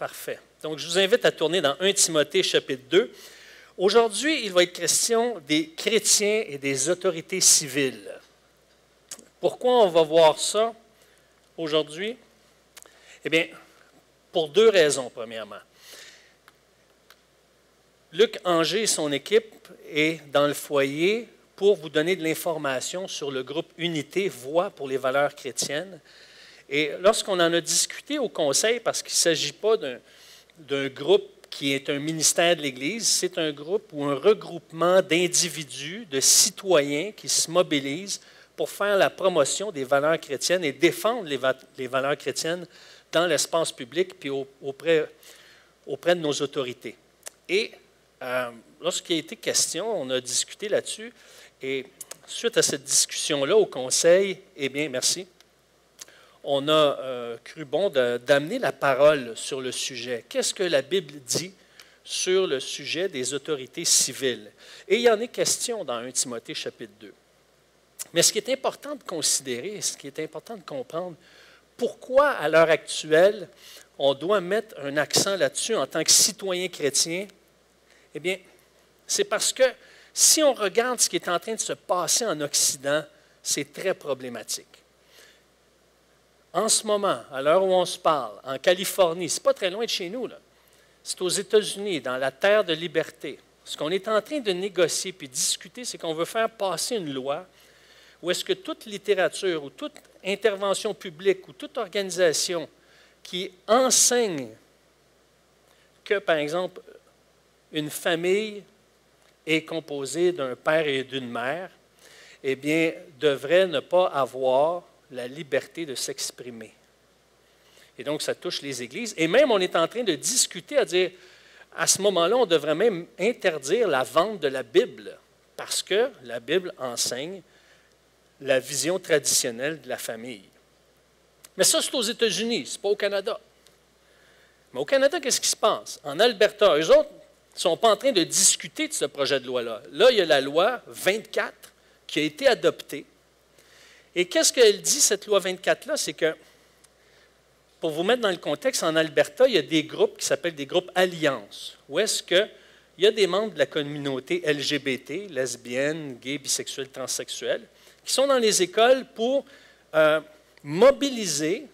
Parfait. Donc, je vous invite à tourner dans 1 Timothée, chapitre 2. Aujourd'hui, il va être question des chrétiens et des autorités civiles. Pourquoi on va voir ça aujourd'hui? Eh bien, pour deux raisons, premièrement. Luc Anger et son équipe est dans le foyer pour vous donner de l'information sur le groupe Unité, Voix pour les valeurs chrétiennes. Et lorsqu'on en a discuté au conseil, parce qu'il ne s'agit pas d'un groupe qui est un ministère de l'Église, c'est un groupe ou un regroupement d'individus, de citoyens qui se mobilisent pour faire la promotion des valeurs chrétiennes et défendre les valeurs chrétiennes dans l'espace public puis auprès de nos autorités. Et lorsqu'il a été question, on a discuté là-dessus, et suite à cette discussion-là au conseil, eh bien, merci, on a cru bon d'amener la parole sur le sujet. Qu'est-ce que la Bible dit sur le sujet des autorités civiles? Et il y en est question dans 1 Timothée chapitre 2. Mais ce qui est important de considérer, ce qui est important de comprendre, pourquoi à l'heure actuelle, on doit mettre un accent là-dessus en tant que citoyen chrétien? Eh bien, c'est parce que si on regarde ce qui est en train de se passer en Occident, c'est très problématique. En ce moment, à l'heure où on se parle, en Californie, ce n'est pas très loin de chez nous, là. C'est aux États-Unis, dans la terre de liberté. Ce qu'on est en train de négocier puis discuter, c'est qu'on veut faire passer une loi où est-ce que toute littérature ou toute intervention publique ou toute organisation qui enseigne que, par exemple, une famille est composée d'un père et d'une mère, eh bien, devrait ne pas avoir la liberté de s'exprimer. Et donc, ça touche les églises. Et même, on est en train de discuter à dire, à ce moment-là, on devrait même interdire la vente de la Bible, parce que la Bible enseigne la vision traditionnelle de la famille. Mais ça, c'est aux États-Unis, ce n'est pas au Canada. Mais au Canada, qu'est-ce qui se passe? En Alberta, eux autres ne sont pas en train de discuter de ce projet de loi-là. Là, il y a la loi 24 qui a été adoptée. Et qu'est-ce qu'elle dit, cette loi 24-là? C'est que, pour vous mettre dans le contexte, en Alberta, il y a des groupes qui s'appellent des groupes alliances, où est-ce qu'il y a des membres de la communauté LGBT, lesbiennes, gays, bisexuels, transsexuels, qui sont dans les écoles pour mobiliser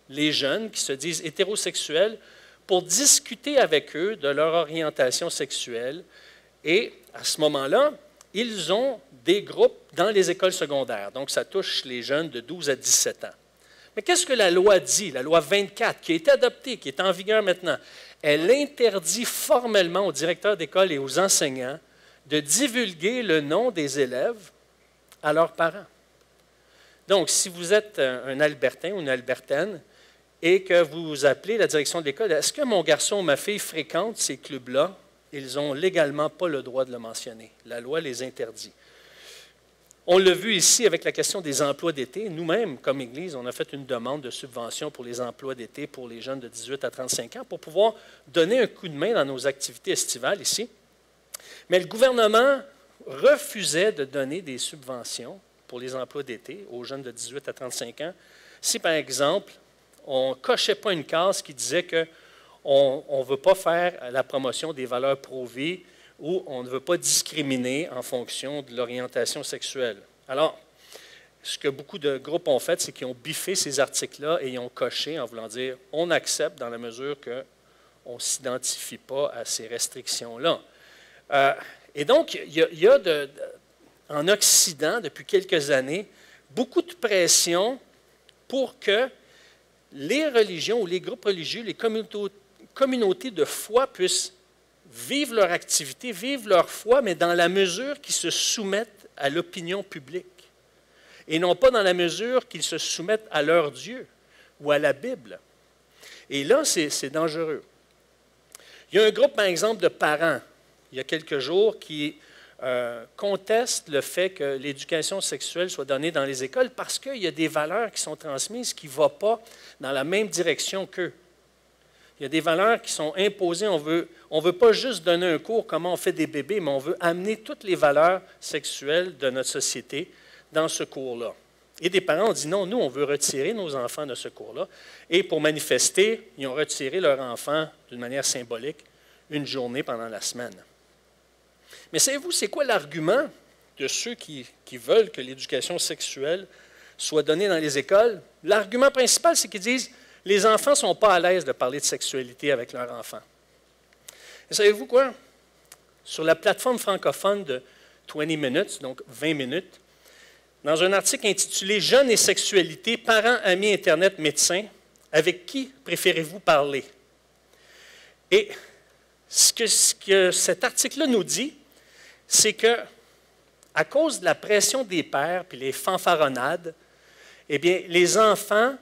les jeunes qui se disent hétérosexuels pour discuter avec eux de leur orientation sexuelle. Et à ce moment-là, ils ont des groupes dans les écoles secondaires. Donc, ça touche les jeunes de 12 à 17 ans. Mais qu'est-ce que la loi dit, la loi 24, qui a été adoptée, qui est en vigueur maintenant? Elle interdit formellement aux directeurs d'école et aux enseignants de divulguer le nom des élèves à leurs parents. Donc, si vous êtes un Albertain ou une Albertaine et que vous appelez la direction de l'école, est-ce que mon garçon ou ma fille fréquente ces clubs-là? Ils n'ont légalement pas le droit de le mentionner. La loi les interdit. On l'a vu ici avec la question des emplois d'été. Nous-mêmes, comme Église, on a fait une demande de subvention pour les emplois d'été pour les jeunes de 18 à 35 ans pour pouvoir donner un coup de main dans nos activités estivales ici. Mais le gouvernement refusait de donner des subventions pour les emplois d'été aux jeunes de 18 à 35 ans si, par exemple, on ne cochait pas une case qui disait qu'on ne veut pas faire la promotion des valeurs pro-vie ou on ne veut pas discriminer en fonction de l'orientation sexuelle. Alors, ce que beaucoup de groupes ont fait, c'est qu'ils ont biffé ces articles-là et ils ont coché en voulant dire « on accepte dans la mesure qu'on ne s'identifie pas à ces restrictions-là ». Et donc, il y a en Occident, depuis quelques années, beaucoup de pression pour que les religions ou les groupes religieux, les communautés de foi puissent vivre leur activité, vivre leur foi, mais dans la mesure qu'ils se soumettent à l'opinion publique. Et non pas dans la mesure qu'ils se soumettent à leur Dieu ou à la Bible. Et là, c'est dangereux. Il y a un groupe, par exemple, de parents, il y a quelques jours, qui contestent le fait que l'éducation sexuelle soit donnée dans les écoles parce qu'il y a des valeurs qui sont transmises qui ne vont pas dans la même direction qu'eux. Il y a des valeurs qui sont imposées. On veut pas juste donner un cours comment on fait des bébés, mais on veut amener toutes les valeurs sexuelles de notre société dans ce cours-là. Et des parents ont dit non, nous, on veut retirer nos enfants de ce cours-là. Et pour manifester, ils ont retiré leur enfant d'une manière symbolique une journée pendant la semaine. Mais savez-vous, c'est quoi l'argument de ceux qui veulent que l'éducation sexuelle soit donnée dans les écoles? L'argument principal, c'est qu'ils disent les enfants ne sont pas à l'aise de parler de sexualité avec leurs enfants. Et savez-vous quoi? Sur la plateforme francophone de 20 minutes, donc 20 minutes, dans un article intitulé « Jeunes et sexualité, parents, amis, Internet, médecins, avec qui préférez-vous parler? » Et ce que cet article-là nous dit, c'est que à cause de la pression des pères puis les fanfaronnades, eh bien, les enfants,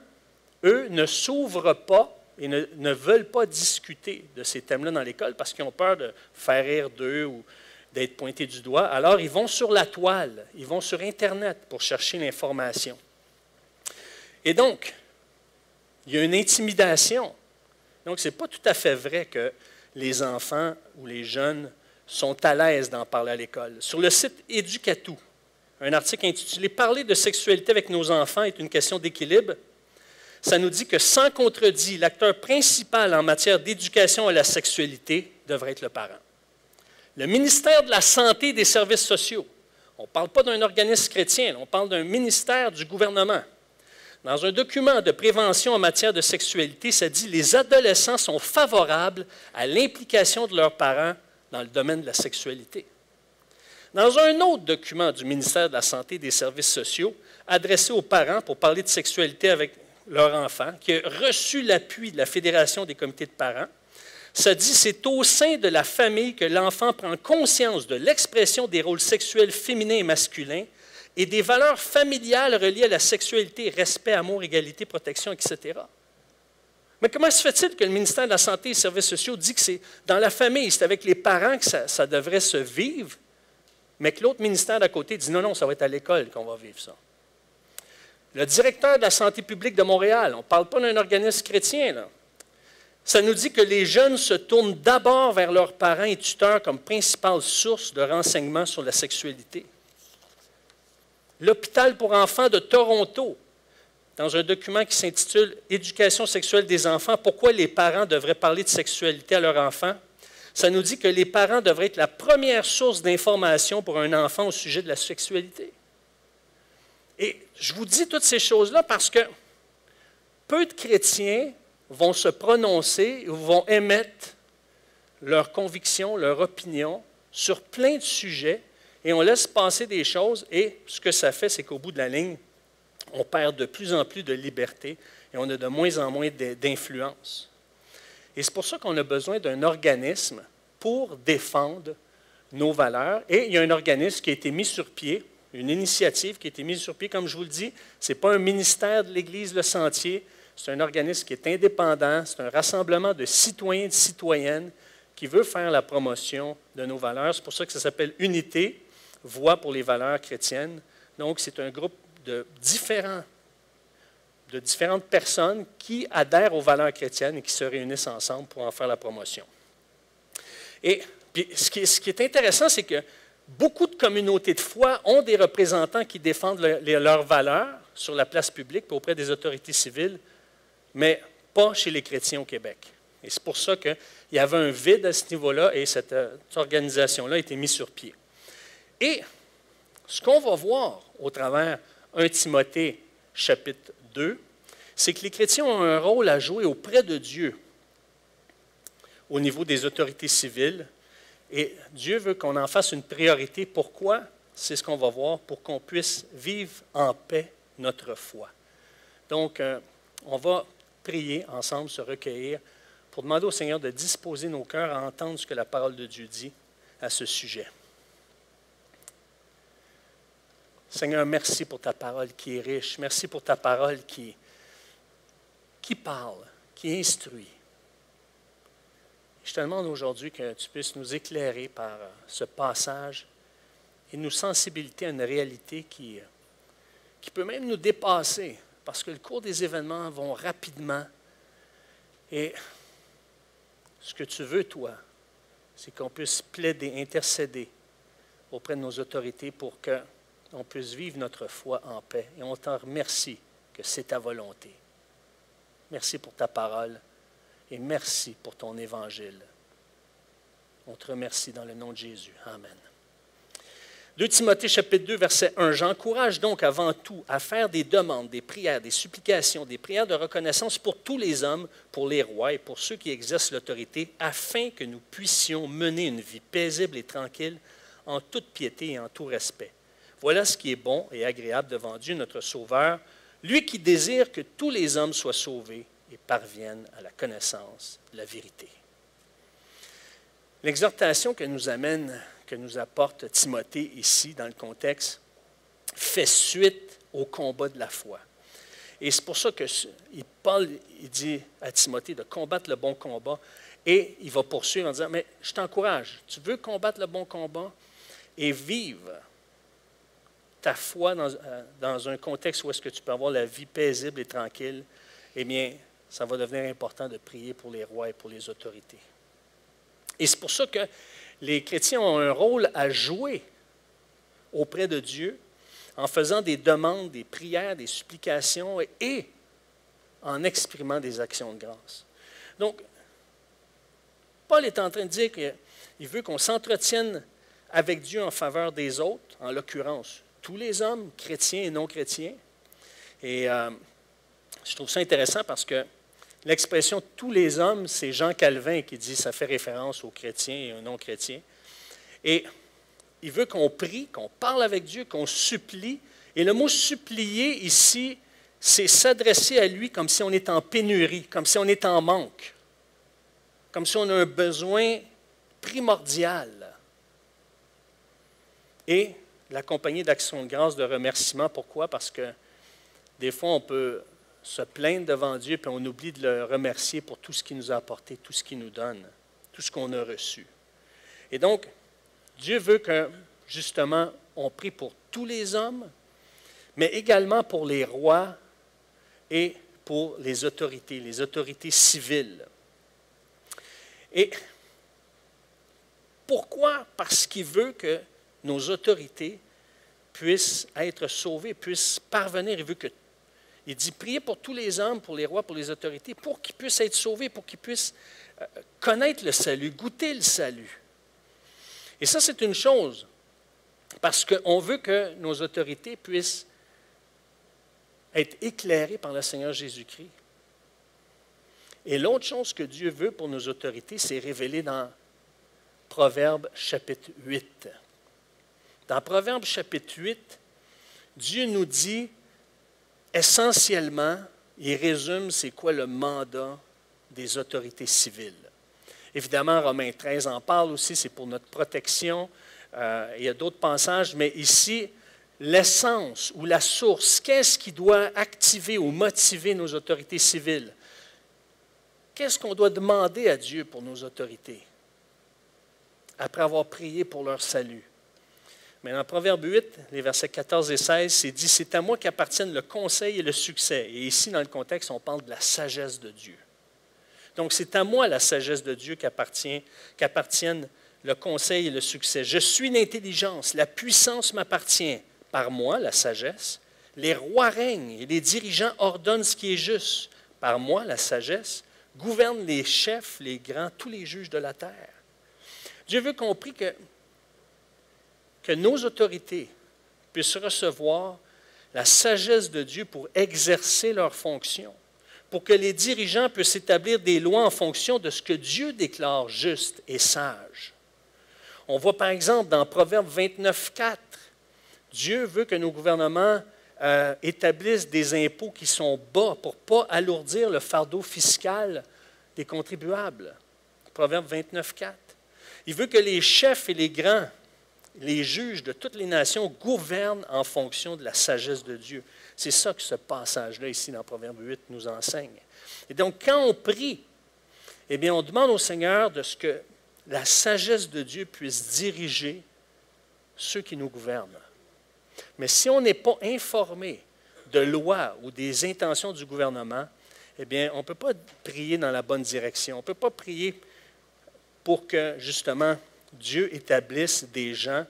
eux, ne s'ouvrent pas et ne veulent pas discuter de ces thèmes-là dans l'école parce qu'ils ont peur de faire rire d'eux ou d'être pointés du doigt. Alors, ils vont sur la toile, ils vont sur Internet pour chercher l'information. Et donc, il y a une intimidation. Donc, ce n'est pas tout à fait vrai que les enfants ou les jeunes sont à l'aise d'en parler à l'école. Sur le site Éducatou, un article intitulé « Parler de sexualité avec nos enfants est une question d'équilibre », ça nous dit que sans contredit, l'acteur principal en matière d'éducation à la sexualité devrait être le parent. Le ministère de la Santé et des Services sociaux, on ne parle pas d'un organisme chrétien, on parle d'un ministère du gouvernement. Dans un document de prévention en matière de sexualité, ça dit « Les adolescents sont favorables à l'implication de leurs parents dans le domaine de la sexualité. » Dans un autre document du ministère de la Santé et des Services sociaux, adressé aux parents pour parler de sexualité avec leur enfant, qui a reçu l'appui de la Fédération des comités de parents, ça dit « C'est au sein de la famille que l'enfant prend conscience de l'expression des rôles sexuels féminins et masculins et des valeurs familiales reliées à la sexualité, respect, amour, égalité, protection, etc. » Mais comment se fait-il que le ministère de la Santé et des Services sociaux dit que c'est dans la famille, c'est avec les parents que ça devrait se vivre, mais que l'autre ministère d'à côté dit non, non, ça va être à l'école qu'on va vivre ça. Le directeur de la santé publique de Montréal, on ne parle pas d'un organisme chrétien, là. Ça nous dit que les jeunes se tournent d'abord vers leurs parents et tuteurs comme principale source de renseignements sur la sexualité. L'hôpital pour enfants de Toronto, dans un document qui s'intitule « Éducation sexuelle des enfants, pourquoi les parents devraient parler de sexualité à leurs enfants », ça nous dit que les parents devraient être la première source d'information pour un enfant au sujet de la sexualité. Et je vous dis toutes ces choses-là parce que peu de chrétiens vont se prononcer ou vont émettre leurs convictions, leurs opinions sur plein de sujets et on laisse passer des choses et ce que ça fait, c'est qu'au bout de la ligne, on perd de plus en plus de liberté et on a de moins en moins d'influence. Et c'est pour ça qu'on a besoin d'un organisme pour défendre nos valeurs. Et il y a un organisme qui a été mis sur pied, une initiative qui a été mise sur pied, comme je vous le dis. Ce n'est pas un ministère de l'Église Le Sentier, c'est un organisme qui est indépendant, c'est un rassemblement de citoyens et de citoyennes qui veut faire la promotion de nos valeurs. C'est pour ça que ça s'appelle Unité, Voix pour les valeurs chrétiennes. Donc, c'est un groupe de différentes personnes qui adhèrent aux valeurs chrétiennes et qui se réunissent ensemble pour en faire la promotion. Et puis, ce qui est intéressant, c'est que beaucoup de communautés de foi ont des représentants qui défendent leurs valeurs sur la place publique et auprès des autorités civiles, mais pas chez les chrétiens au Québec. Et c'est pour ça qu'il y avait un vide à ce niveau-là et cette organisation-là a été mise sur pied. Et ce qu'on va voir au travers 1 Timothée chapitre 2, c'est que les chrétiens ont un rôle à jouer auprès de Dieu au niveau des autorités civiles. Et Dieu veut qu'on en fasse une priorité. Pourquoi? C'est ce qu'on va voir, pour qu'on puisse vivre en paix notre foi. Donc, on va prier ensemble, se recueillir, pour demander au Seigneur de disposer nos cœurs à entendre ce que la parole de Dieu dit à ce sujet. Seigneur, merci pour ta parole qui est riche. Merci pour ta parole qui parle, qui instruit. Je te demande aujourd'hui que tu puisses nous éclairer par ce passage et nous sensibiliser à une réalité qui peut même nous dépasser parce que le cours des événements vont rapidement. Et ce que tu veux, toi, c'est qu'on puisse plaider, intercéder auprès de nos autorités pour que on puisse vivre notre foi en paix. Et on t'en remercie que c'est ta volonté. Merci pour ta parole et merci pour ton évangile. On te remercie dans le nom de Jésus. Amen. 2 Timothée chapitre 2, verset 1. J'encourage donc avant tout à faire des demandes, des prières, des supplications, des prières de reconnaissance pour tous les hommes, pour les rois et pour ceux qui exercent l'autorité, afin que nous puissions mener une vie paisible et tranquille en toute piété et en tout respect. Voilà ce qui est bon et agréable devant Dieu, notre Sauveur, lui qui désire que tous les hommes soient sauvés et parviennent à la connaissance de la vérité. L'exhortation que nous apporte Timothée ici, dans le contexte, fait suite au combat de la foi. Et c'est pour ça que Paul dit à Timothée de combattre le bon combat, et il va poursuivre en disant, mais je t'encourage, tu veux combattre le bon combat et vivre ta foi dans un contexte où est-ce que tu peux avoir la vie paisible et tranquille, eh bien, ça va devenir important de prier pour les rois et pour les autorités. Et c'est pour ça que les chrétiens ont un rôle à jouer auprès de Dieu en faisant des demandes, des prières, des supplications et en exprimant des actions de grâce. Donc, Paul est en train de dire qu'il veut qu'on s'entretienne avec Dieu en faveur des autres, en l'occurrence tous les hommes, chrétiens et non chrétiens. Et je trouve ça intéressant parce que l'expression « tous les hommes », c'est Jean Calvin qui dit, ça fait référence aux chrétiens et aux non-chrétiens. Et il veut qu'on prie, qu'on parle avec Dieu, qu'on supplie. Et le mot « supplier » ici, c'est s'adresser à lui comme si on est en pénurie, comme si on est en manque, comme si on a un besoin primordial. Et l'accompagner d'actions de grâce, de remerciements. Pourquoi? Parce que des fois, on peut se plaindre devant Dieu, puis on oublie de le remercier pour tout ce qu'il nous a apporté, tout ce qu'il nous donne, tout ce qu'on a reçu. Et donc, Dieu veut que, justement, on prie pour tous les hommes, mais également pour les rois et pour les autorités civiles. Et pourquoi? Parce qu'il veut que nos autorités puissent être sauvées, puissent parvenir. Il dit, priez pour tous les hommes, pour les rois, pour les autorités, pour qu'ils puissent être sauvés, pour qu'ils puissent connaître le salut, goûter le salut. Et ça, c'est une chose, parce qu'on veut que nos autorités puissent être éclairées par le Seigneur Jésus-Christ. Et l'autre chose que Dieu veut pour nos autorités, c'est révélé dans Proverbes chapitre 8. Dans Proverbes chapitre 8, Dieu nous dit essentiellement, il résume c'est quoi le mandat des autorités civiles. Évidemment, Romains 13 en parle aussi, c'est pour notre protection. Il y a d'autres passages, mais ici, l'essence ou la source, qu'est-ce qui doit activer ou motiver nos autorités civiles? Qu'est-ce qu'on doit demander à Dieu pour nos autorités, après avoir prié pour leur salut? Mais dans Proverbe 8, les versets 14 et 16, c'est dit « C'est à moi qu'appartiennent le conseil et le succès. » Et ici, dans le contexte, on parle de la sagesse de Dieu. Donc, c'est à moi la sagesse de Dieu qu'appartiennent le conseil et le succès. Je suis l'intelligence, la puissance m'appartient. Par moi, la sagesse. Les rois règnent et les dirigeants ordonnent ce qui est juste. Par moi, la sagesse. Gouvernent les chefs, les grands, tous les juges de la terre. Dieu veut qu'on prie que nos autorités puissent recevoir la sagesse de Dieu pour exercer leurs fonctions, pour que les dirigeants puissent établir des lois en fonction de ce que Dieu déclare juste et sage. On voit par exemple dans Proverbe 29, 4, Dieu veut que nos gouvernements établissent des impôts qui sont bas pour ne pas alourdir le fardeau fiscal des contribuables. Proverbe 29, 4. Il veut que les chefs et les grands, les juges de toutes les nations gouvernent en fonction de la sagesse de Dieu. C'est ça que ce passage-là, ici, dans Proverbe 8, nous enseigne. Et donc, quand on prie, eh bien, on demande au Seigneur de ce que la sagesse de Dieu puisse diriger ceux qui nous gouvernent. Mais si on n'est pas informé de lois ou des intentions du gouvernement, eh bien, on ne peut pas prier dans la bonne direction. On ne peut pas prier pour que, justement, Dieu établisse des gens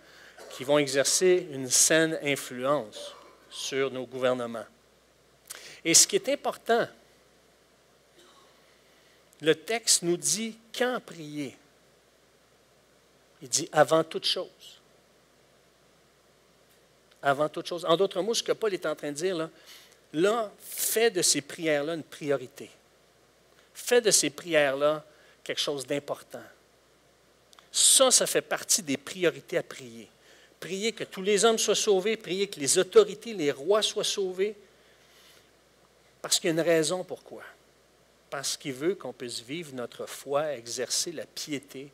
qui vont exercer une saine influence sur nos gouvernements. Et ce qui est important, le texte nous dit quand prier. Il dit avant toute chose. Avant toute chose. En d'autres mots, ce que Paul est en train de dire, là, fais de ces prières-là une priorité. Fais de ces prières-là quelque chose d'important. Ça fait partie des priorités à prier. Prier que tous les hommes soient sauvés, prier que les autorités, les rois soient sauvés, parce qu'il y a une raison pourquoi. Parce qu'il veut qu'on puisse vivre notre foi, exercer la piété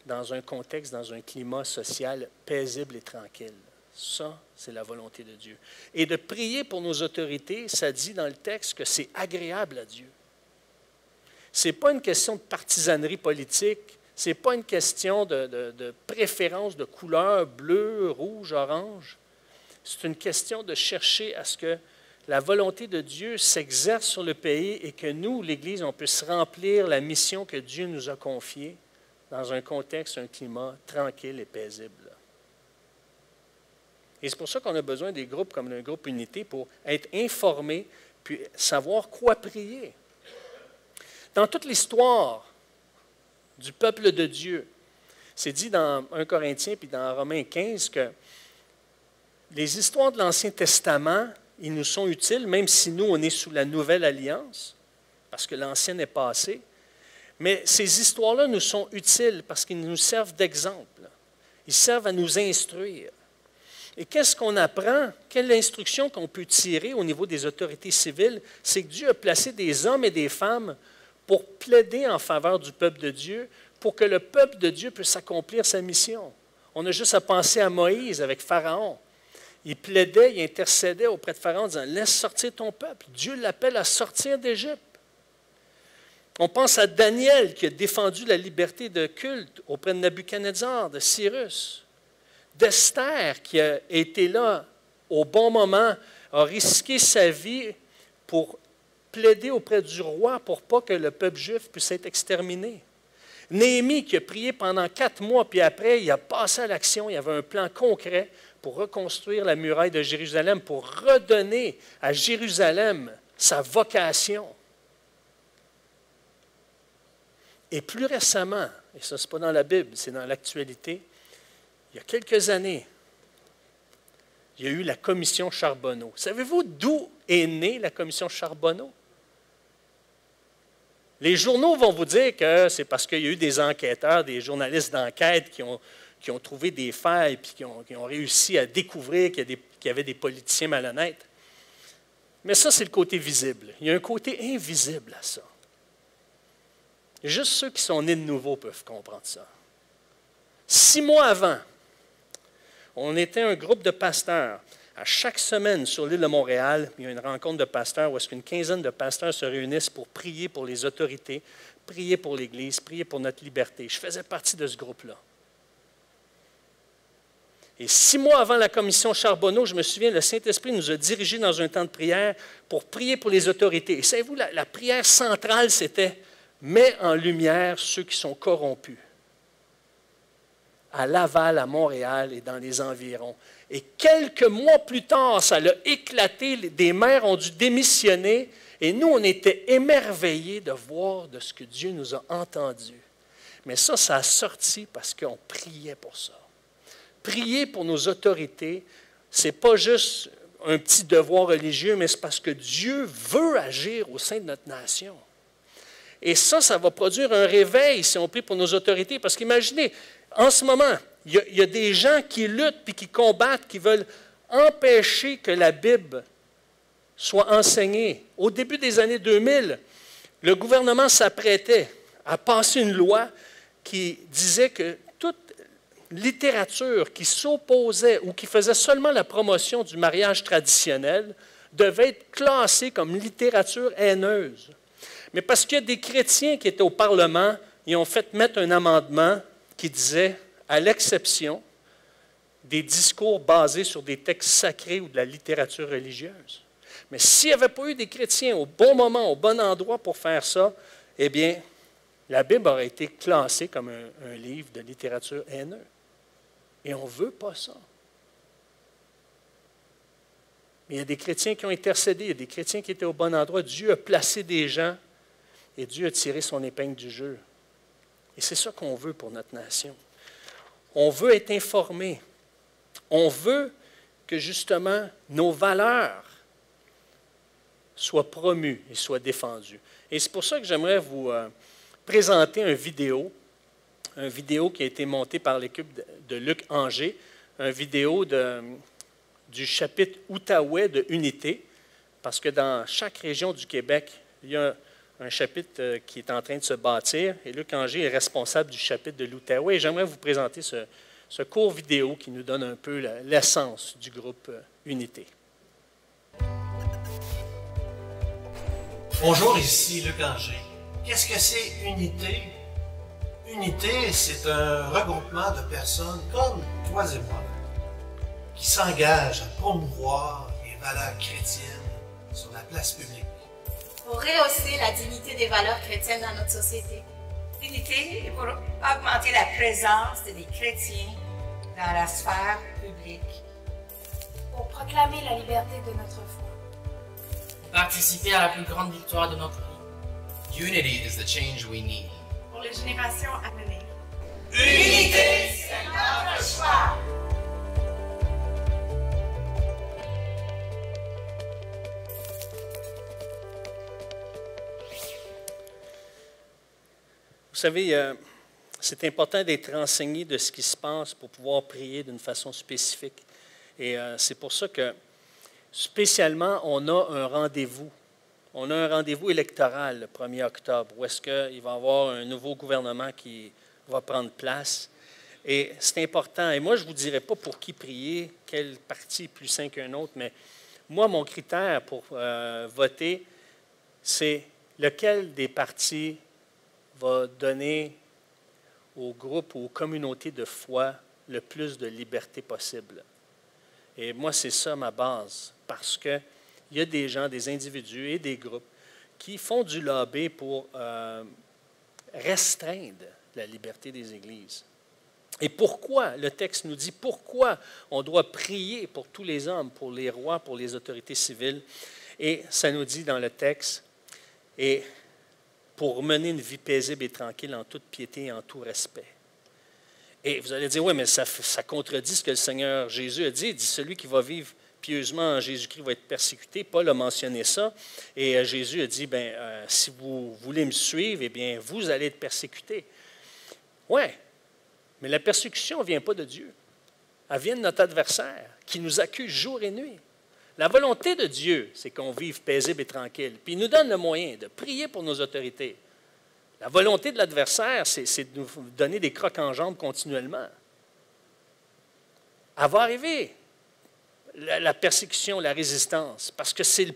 dans un contexte, dans un climat social paisible et tranquille. Ça, c'est la volonté de Dieu. Et de prier pour nos autorités, ça dit dans le texte que c'est agréable à Dieu. Ce n'est pas une question de partisanerie politique, ce n'est pas une question de préférence de couleur bleu, rouge, orange. C'est une question de chercher à ce que la volonté de Dieu s'exerce sur le pays et que nous, l'Église, on puisse remplir la mission que Dieu nous a confiée dans un contexte, un climat tranquille et paisible. Et c'est pour ça qu'on a besoin des groupes comme le groupe Unité pour être informés puis savoir quoi prier. Dans toute l'histoire du peuple de Dieu, c'est dit dans 1 Corinthiens puis dans Romains 15 que les histoires de l'Ancien Testament, ils nous sont utiles, même si nous, on est sous la Nouvelle Alliance, parce que l'Ancienne est passée. Mais ces histoires-là nous sont utiles parce qu'ils nous servent d'exemple. Ils servent à nous instruire. Et qu'est-ce qu'on apprend? Quelle instruction qu'on peut tirer au niveau des autorités civiles? C'est que Dieu a placé des hommes et des femmes pour plaider en faveur du peuple de Dieu, pour que le peuple de Dieu puisse accomplir sa mission. On a juste à penser à Moïse avec Pharaon. Il plaidait, il intercédait auprès de Pharaon en disant « Laisse sortir ton peuple ». Dieu l'appelle à sortir d'Égypte. On pense à Daniel qui a défendu la liberté de culte auprès de Nabuchodonosor, de Cyrus. D'Esther qui a été là au bon moment, a risqué sa vie pour plaider auprès du roi pour pas que le peuple juif puisse être exterminé. Néhémie qui a prié pendant 4 mois, puis après, il a passé à l'action, il y avait un plan concret pour reconstruire la muraille de Jérusalem, pour redonner à Jérusalem sa vocation. Et plus récemment, et ça, ce n'est pas dans la Bible, c'est dans l'actualité, il y a quelques années, il y a eu la commission Charbonneau. Savez-vous d'où est née la commission Charbonneau? Les journaux vont vous dire que c'est parce qu'il y a eu des enquêteurs, des journalistes d'enquête qui ont trouvé des failles et qui ont réussi à découvrir qu'il y avait des politiciens malhonnêtes. Mais ça, c'est le côté visible. Il y a un côté invisible à ça. Juste ceux qui sont nés de nouveau peuvent comprendre ça. 6 mois avant, on était un groupe de pasteurs. À chaque semaine, sur l'île de Montréal, il y a une rencontre de pasteurs où est-ce qu'une quinzaine de pasteurs se réunissent pour prier pour les autorités, prier pour l'Église, prier pour notre liberté. Je faisais partie de ce groupe-là. Et 6 mois avant la commission Charbonneau, je me souviens, le Saint-Esprit nous a dirigés dans un temps de prière pour prier pour les autorités. Et savez-vous, la prière centrale, c'était « Mets en lumière ceux qui sont corrompus » à Laval, à Montréal et dans les environs. Et quelques mois plus tard, ça l'a éclaté, des maires ont dû démissionner, et nous, on était émerveillés de voir de ce que Dieu nous a entendu. Mais ça a sorti parce qu'on priait pour ça. Prier pour nos autorités, ce n'est pas juste un petit devoir religieux, mais c'est parce que Dieu veut agir au sein de notre nation. Et ça va produire un réveil si on prie pour nos autorités. Parce qu'imaginez, en ce moment, il y a des gens qui luttent et qui combattent, qui veulent empêcher que la Bible soit enseignée. Au début des années 2000, le gouvernement s'apprêtait à passer une loi qui disait que toute littérature qui s'opposait ou qui faisait seulement la promotion du mariage traditionnel devait être classée comme littérature haineuse. Mais parce qu'il y a des chrétiens qui étaient au Parlement, ils ont fait mettre un amendement qui disait, à l'exception des discours basés sur des textes sacrés ou de la littérature religieuse. Mais s'il n'y avait pas eu des chrétiens au bon moment, au bon endroit pour faire ça, eh bien, la Bible aurait été classée comme un livre de littérature haineuse. Et on ne veut pas ça. Mais il y a des chrétiens qui ont intercédé, il y a des chrétiens qui étaient au bon endroit. Dieu a placé des gens et Dieu a tiré son épingle du jeu. Et c'est ça qu'on veut pour notre nation. On veut être informé. On veut que justement nos valeurs soient promues et soient défendues. Et c'est pour ça que j'aimerais vous présenter une vidéo qui a été monté par l'équipe de Luc Anger, une vidéo du chapitre Outaouais de Unité, parce que dans chaque région du Québec, il y a un chapitre qui est en train de se bâtir, et Luc Anger est responsable du chapitre de l'Outaouais. Et j'aimerais vous présenter ce court vidéo qui nous donne un peu l'essence du groupe Unité. Bonjour, ici Luc Anger. Qu'est-ce que c'est Unité? Unité, c'est un regroupement de personnes comme toi et moi qui s'engagent à promouvoir les valeurs chrétiennes sur la place publique. Pour rehausser la dignité des valeurs chrétiennes dans notre société. Unité est pour augmenter la présence des chrétiens dans la sphère publique. Pour proclamer la liberté de notre foi. Participer à la plus grande victoire de notre vie. Unity is the change we need. Pour les générations à venir. Unité, c'est notre choix! Vous savez, c'est important d'être renseigné de ce qui se passe pour pouvoir prier d'une façon spécifique. Et c'est pour ça que, spécialement, on a un rendez-vous. On a un rendez-vous électoral le 1er octobre, où est-ce qu'il va y avoir un nouveau gouvernement qui va prendre place. Et c'est important. Et moi, je ne vous dirai pas pour qui prier, quel parti est plus sain qu'un autre, mais moi, mon critère pour voter, c'est lequel des partis va donner aux groupes ou aux communautés de foi le plus de liberté possible. Et moi, c'est ça ma base, parce qu'il y a des gens, des individus et des groupes qui font du lobby pour restreindre la liberté des églises. Et pourquoi, le texte nous dit, pourquoi on doit prier pour tous les hommes, pour les rois, pour les autorités civiles. Et ça nous dit dans le texte, et pour mener une vie paisible et tranquille en toute piété et en tout respect. Et vous allez dire, oui, mais ça contredit ce que le Seigneur Jésus a dit. Il dit, celui qui va vivre pieusement en Jésus-Christ va être persécuté. Paul a mentionné ça. Et Jésus a dit, si vous voulez me suivre, eh bien, vous allez être persécuté. Oui, mais la persécution ne vient pas de Dieu. Elle vient de notre adversaire qui nous accuse jour et nuit. La volonté de Dieu, c'est qu'on vive paisible et tranquille. Puis il nous donne le moyen de prier pour nos autorités. La volonté de l'adversaire, c'est de nous donner des crocs en jambes continuellement. Elle va arriver, la persécution, la résistance, parce que c'est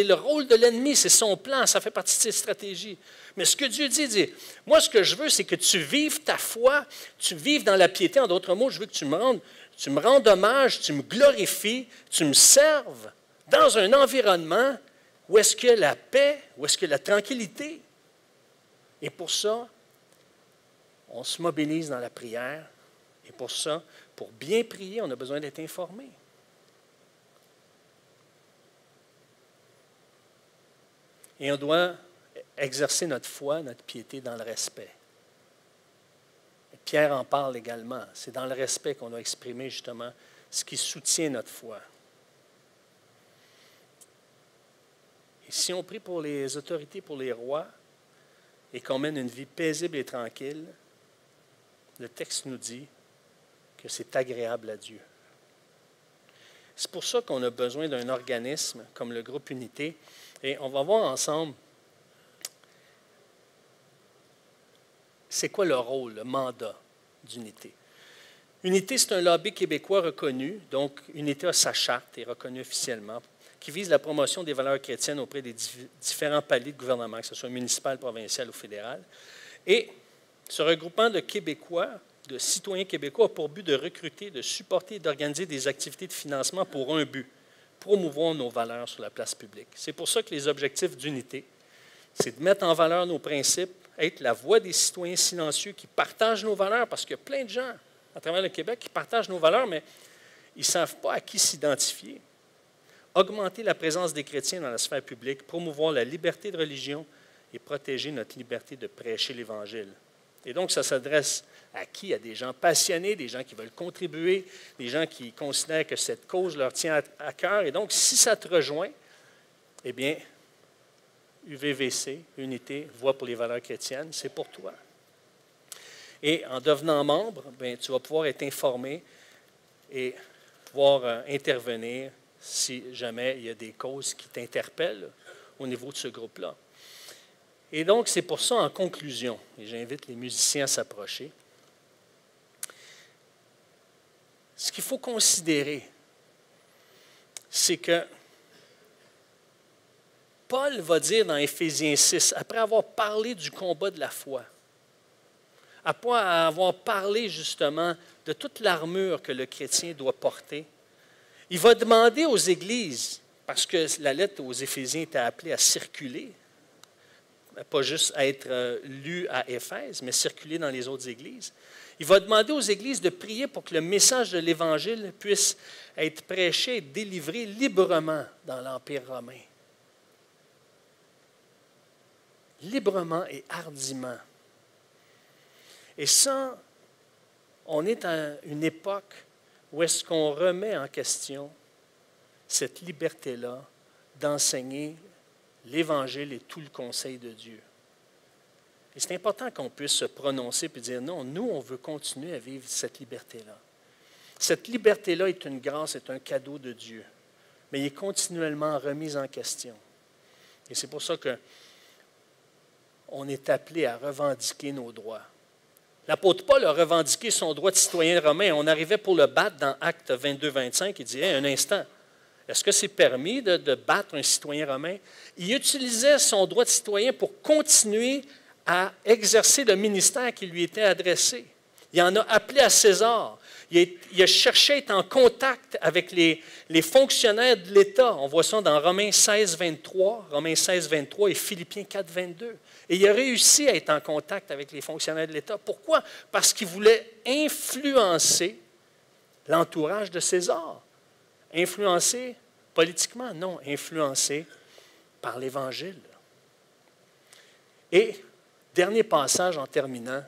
le rôle de l'ennemi, c'est son plan, ça fait partie de ses stratégies. Mais ce que Dieu dit, moi, ce que je veux, c'est que tu vives ta foi, tu vives dans la piété. En d'autres mots, je veux que tu me rendes hommage, tu me glorifies, tu me serves dans un environnement où est-ce qu'il y a la paix, où est-ce qu'il y a la tranquillité. Et pour ça, on se mobilise dans la prière. Et pour ça, pour bien prier, on a besoin d'être informé. Et on doit exercer notre foi, notre piété dans le respect. Et Pierre en parle également. C'est dans le respect qu'on doit exprimer justement ce qui soutient notre foi. Et si on prie pour les autorités, pour les rois, et qu'on mène une vie paisible et tranquille, le texte nous dit que c'est agréable à Dieu. C'est pour ça qu'on a besoin d'un organisme comme le groupe Unité. Et on va voir ensemble c'est quoi le rôle, le mandat d'Unité. Unité, c'est un lobby québécois reconnu, donc Unité a sa charte et reconnue officiellement, qui vise la promotion des valeurs chrétiennes auprès des différents paliers de gouvernement, que ce soit municipal, provincial ou fédéral. Et ce regroupement de Québécois, de citoyens québécois, a pour but de recruter, de supporter et d'organiser des activités de financement pour un but, promouvoir nos valeurs sur la place publique. C'est pour ça que les objectifs d'Unité, c'est de mettre en valeur nos principes, être la voix des citoyens silencieux qui partagent nos valeurs, parce qu'il y a plein de gens à travers le Québec qui partagent nos valeurs, mais ils ne savent pas à qui s'identifier. Augmenter la présence des chrétiens dans la sphère publique, promouvoir la liberté de religion et protéger notre liberté de prêcher l'Évangile. Et donc, ça s'adresse à qui? À des gens passionnés, des gens qui veulent contribuer, des gens qui considèrent que cette cause leur tient à cœur. Et donc, si ça te rejoint, eh bien, UVVC, Unité, Voix pour les valeurs chrétiennes, c'est pour toi. Et en devenant membre, bien, tu vas pouvoir être informé et pouvoir intervenir si jamais il y a des causes qui t'interpellent au niveau de ce groupe-là. Et donc, c'est pour ça, en conclusion, et j'invite les musiciens à s'approcher, ce qu'il faut considérer, c'est que Paul va dire dans Éphésiens 6, après avoir parlé du combat de la foi, après avoir parlé justement de toute l'armure que le chrétien doit porter, il va demander aux églises, parce que la lettre aux Éphésiens était appelée à circuler, pas juste à être lue à Éphèse, mais circuler dans les autres églises. Il va demander aux églises de prier pour que le message de l'Évangile puisse être prêché et délivré librement dans l'Empire romain. Librement et hardiment. Et ça, on est à une époque où est-ce qu'on remet en question cette liberté-là d'enseigner l'Évangile et tout le conseil de Dieu. Et c'est important qu'on puisse se prononcer et dire non, nous, on veut continuer à vivre cette liberté-là. Cette liberté-là est une grâce, est un cadeau de Dieu, mais il est continuellement remis en question. Et c'est pour ça qu'on est appelé à revendiquer nos droits. L'apôtre Paul a revendiqué son droit de citoyen romain. On arrivait pour le battre dans Actes 22-25. Il dit hey, un instant, est-ce que c'est permis de battre un citoyen romain? Il utilisait son droit de citoyen pour continuer à exercer le ministère qui lui était adressé. Il en a appelé à César. Il a cherché à être en contact avec les fonctionnaires de l'État. On voit ça dans Romains 16-23 et Philippiens 4-22. Et il a réussi à être en contact avec les fonctionnaires de l'État. Pourquoi? Parce qu'il voulait influencer l'entourage de César. Influencer politiquement? Non, influencer par l'Évangile. Et, dernier passage en terminant,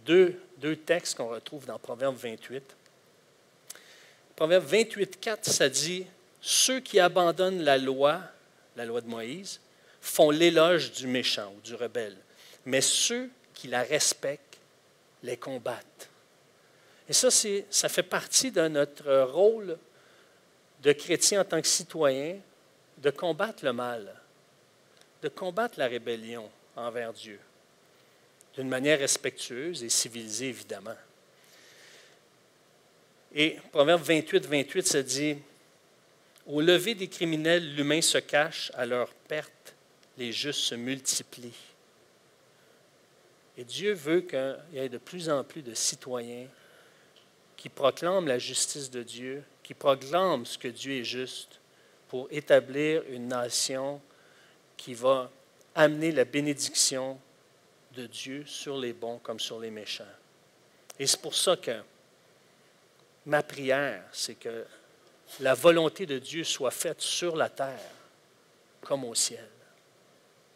deux textes qu'on retrouve dans Proverbe 28. Proverbe 28-4, ça dit « Ceux qui abandonnent la loi de Moïse, font l'éloge du méchant ou du rebelle, mais ceux qui la respectent les combattent. » Et ça fait partie de notre rôle de chrétien en tant que citoyen, de combattre le mal, de combattre la rébellion envers Dieu, d'une manière respectueuse et civilisée, évidemment. Et Proverbe 28 se dit « Au lever des criminels, l'humain se cache, à leur perte, les justes se multiplient. » Et Dieu veut qu'il y ait de plus en plus de citoyens qui proclament la justice de Dieu, qui proclament ce que Dieu est juste pour établir une nation qui va amener la bénédiction de Dieu sur les bons comme sur les méchants. Et c'est pour ça que ma prière, c'est que la volonté de Dieu soit faite sur la terre comme au ciel.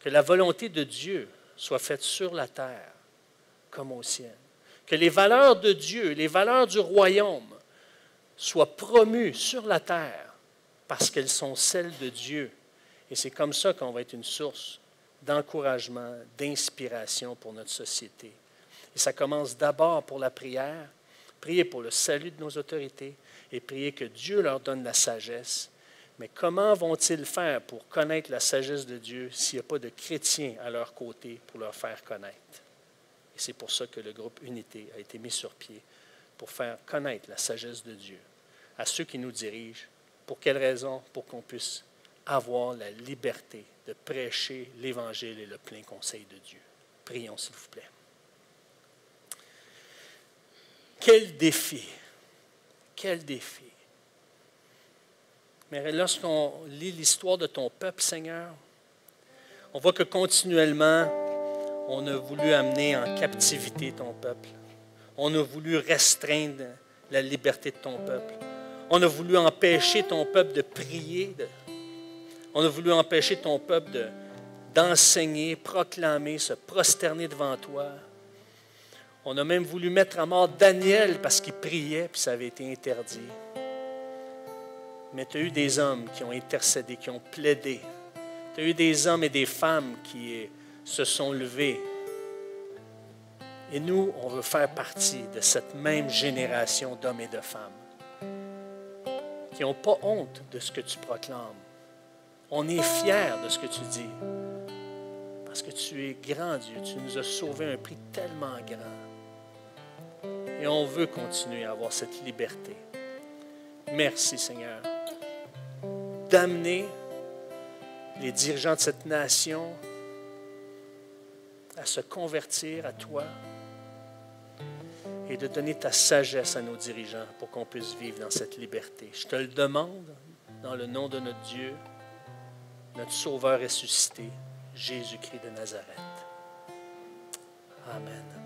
Que la volonté de Dieu soit faite sur la terre comme au ciel. Que les valeurs de Dieu, les valeurs du royaume soient promues sur la terre parce qu'elles sont celles de Dieu. Et c'est comme ça qu'on va être une source d'encouragement, d'inspiration pour notre société. Et ça commence d'abord pour la prière, prier pour le salut de nos autorités et prier que Dieu leur donne la sagesse. Mais comment vont-ils faire pour connaître la sagesse de Dieu s'il n'y a pas de chrétiens à leur côté pour leur faire connaître? Et c'est pour ça que le groupe Unité a été mis sur pied, pour faire connaître la sagesse de Dieu à ceux qui nous dirigent. Pour quelle raison? Pour qu'on puisse avoir la liberté de prêcher l'Évangile et le plein conseil de Dieu. Prions, s'il vous plaît. Quel défi! Quel défi! Mais lorsqu'on lit l'histoire de ton peuple, Seigneur, on voit que continuellement, on a voulu amener en captivité ton peuple. On a voulu restreindre la liberté de ton peuple. On a voulu empêcher ton peuple de prier. On a voulu empêcher ton peuple d'enseigner, proclamer, se prosterner devant toi. On a même voulu mettre à mort Daniel parce qu'il priait, puis ça avait été interdit. Mais tu as eu des hommes qui ont intercédé, qui ont plaidé. Tu as eu des hommes et des femmes qui se sont levés. Et nous, on veut faire partie de cette même génération d'hommes et de femmes qui n'ont pas honte de ce que tu proclames. On est fiers de ce que tu dis parce que tu es grand Dieu. Tu nous as sauvés à un prix tellement grand. Et on veut continuer à avoir cette liberté. Merci, Seigneur, d'amener les dirigeants de cette nation à se convertir à toi et de donner ta sagesse à nos dirigeants pour qu'on puisse vivre dans cette liberté. Je te le demande dans le nom de notre Dieu, notre Sauveur ressuscité, Jésus-Christ de Nazareth. Amen.